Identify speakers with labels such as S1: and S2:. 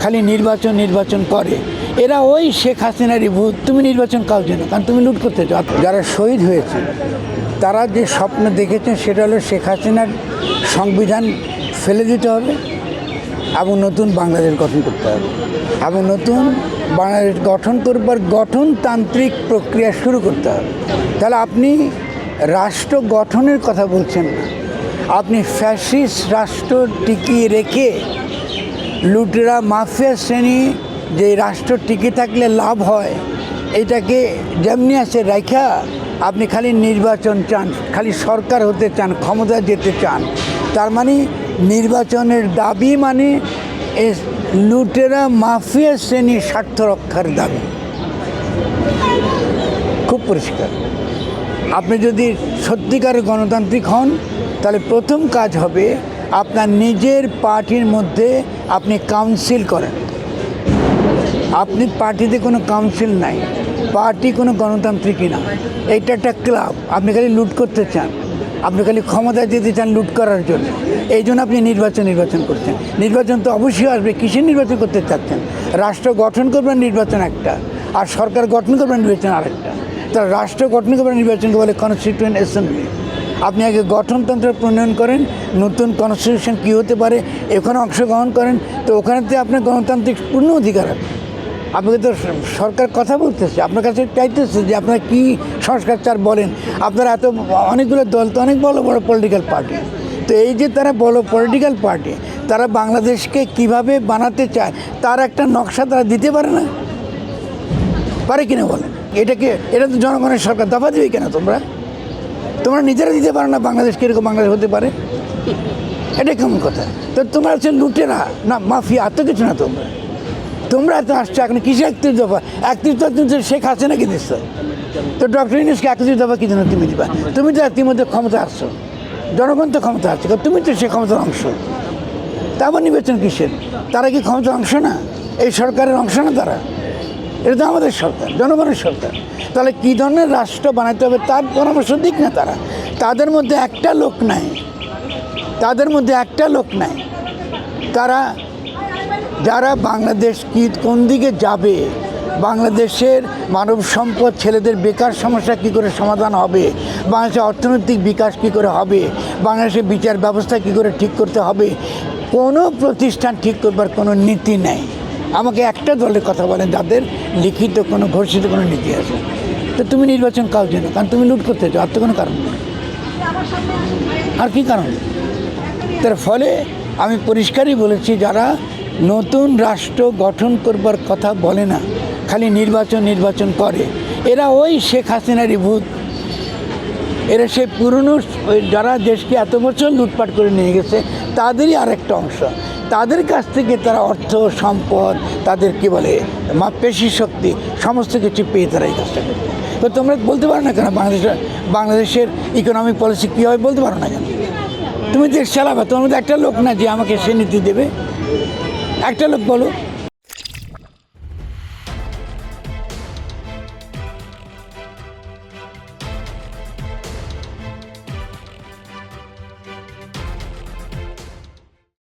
S1: খালি নির্বাচন নির্বাচন করে। এরা ওই শেখ হাসিনারই ভূত। তুমি নির্বাচন কাও জন্য, কারণ তুমি লুট করতে চাও। যারা শহীদ হয়েছে তারা যে স্বপ্ন দেখেছেন সেটা হলো শেখ হাসিনার সংবিধান ফেলে দিতে হবে এবং নতুন বাংলাদেশ গঠন করতে হবে, এবং নতুন বাংলাদেশ গঠন করবার গঠনতান্ত্রিক প্রক্রিয়া শুরু করতে হবে। তাহলে আপনি রাষ্ট্র গঠনের কথা বলছেন না, আপনি ফ্যাসিস্ট রাষ্ট্র টিকিয়ে রেখে লুটেরা মাফিয়া শ্রেণী যে রাষ্ট্র টিকে থাকলে লাভ হয় এটাকে যেমনি আছে রাখা আপনি খালি নির্বাচন চান, খালি সরকার হতে চান, ক্ষমতা যেতে চান। তার মানে নির্বাচনের দাবি মানে লুটেরা মাফিয়া শ্রেণীর স্বার্থ রক্ষার দাবি। খুব পরিষ্কার। আপনি যদি সত্যিকারের গণতান্ত্রিক হন তাহলে প্রথম কাজ হবে আপনার নিজের পার্টির মধ্যে আপনি কাউন্সিল করেন। আপনি পার্টিতে কোনো কাউন্সিল নাই, পার্টি কোনো গণতান্ত্রিকই না, এটা একটা ক্লাব। আপনি খালি লুট করতে চান, আপনি খালি ক্ষমতায় যেতে চান লুট করার জন্য। এই জন্য আপনি নির্বাচন করছেন। নির্বাচন তো অবশ্যই আসবে। কিসের নির্বাচন করতে চাচ্ছেন? রাষ্ট্র গঠন করবেন নির্বাচন একটা, আর সরকার গঠন করবেন নির্বাচন আরেকটা। তার রাষ্ট্র গঠন করবেন নির্বাচনকে বলে কনস্টিটিউয়েন্ট অ্যাসেম্বলি। আপনি আগে গঠনতন্ত্র প্রণয়ন করেন, নতুন কনস্টিটিউশন কী হতে পারে এখানে অংশগ্রহণ করেন, তো ওখানেতে আপনার গণতান্ত্রিক পূর্ণ অধিকার আছে। আপনাকে তো সরকার কথা বলতেছে, আপনার কাছে চাইতেছে যে আপনারা কী সংস্কার চার বলেন। আপনারা এত অনেকগুলো দল তো অনেক বড় বড় পলিটিক্যাল পার্টি, তো এই যে তারা বড় পলিটিক্যাল পার্টি তারা বাংলাদেশকে কিভাবে বানাতে চায় তার একটা নকশা তারা দিতে পারে না, পারে কিনা বলেন? এটা তো জনগণের সরকার, দফা দেবে কেন? তোমরা নিজেরা দিতে পারো না বাংলাদেশ কীরকম বাংলাদেশ হতে পারে? এটা কেমন কথা? তো তোমরা হচ্ছে লুটেরা না মাফিয়া, এত কিছু না। তোমরা এত আসছো এখন কিসে 31 দফা? 31 দফা তুমি শেখ হাসিনাকে দিচ্ছ, তো ডক্টর ইউনূসকে 31 দফা কী জন্য তুমি দিবা? তুমি তো ইতিমধ্যে ক্ষমতা আসছো, জনগণ তো ক্ষমতা আসছে, তুমি তো সে ক্ষমতার অংশ। তারপর নির্বাচন কিসের? তারা কি ক্ষমতার অংশ না? এই সরকারের অংশ না তারা? এটা তো আমাদের সরকার, জনগণের সরকার। তাহলে কী ধরনের রাষ্ট্র বানাতে হবে তার পরামর্শ দিক না তারা। তাদের মধ্যে একটা লোক নাই তারা যারা বাংলাদেশ কোন দিকে যাবে, বাংলাদেশের মানব সম্পদ, ছেলেদের বেকার সমস্যা কী করে সমাধান হবে, বাংলাদেশের অর্থনৈতিক বিকাশ কী করে হবে, বাংলাদেশের বিচার ব্যবস্থা কী করে ঠিক করতে হবে, কোনো প্রতিষ্ঠান ঠিক করবার কোনো নীতি নেই। আমাকে একটা দলের কথা বলেন যাদের লিখিত কোনো ঘোষিত কোনো নীতি আছে। তো তুমি নির্বাচন কাও জন্য, কারণ তুমি লুট করতে চাও, আর তো কোনো কারণ নেই। আর কি কারণ? তার ফলে আমি পরিষ্কারই বলেছি, যারা নতুন রাষ্ট্র গঠন করবার কথা বলে না, খালি নির্বাচন করে, এরা ওই শেখ হাসিনারই ভূত। এরা সেই পুরনো যারা দেশকে এত বছর লুটপাট করে নিয়ে গেছে তাদেরই আরেকটা অংশ। তাদের কাছ থেকে তারা অর্থ সম্পদ, তাদের কী বলে পেশি শক্তি, সমস্ত কিছু পেয়ে তারা এই কাজটা করছে। তো তোমরা বলতে পারো না কেন বাংলাদেশের ইকোনমিক পলিসি কী হবে? বলতে পারো না কেন? তুমি দেশ চালাবে, তোমার মধ্যে একটা লোক না যে আমাকে সে নীতি দেবে? একটা লোক বলো।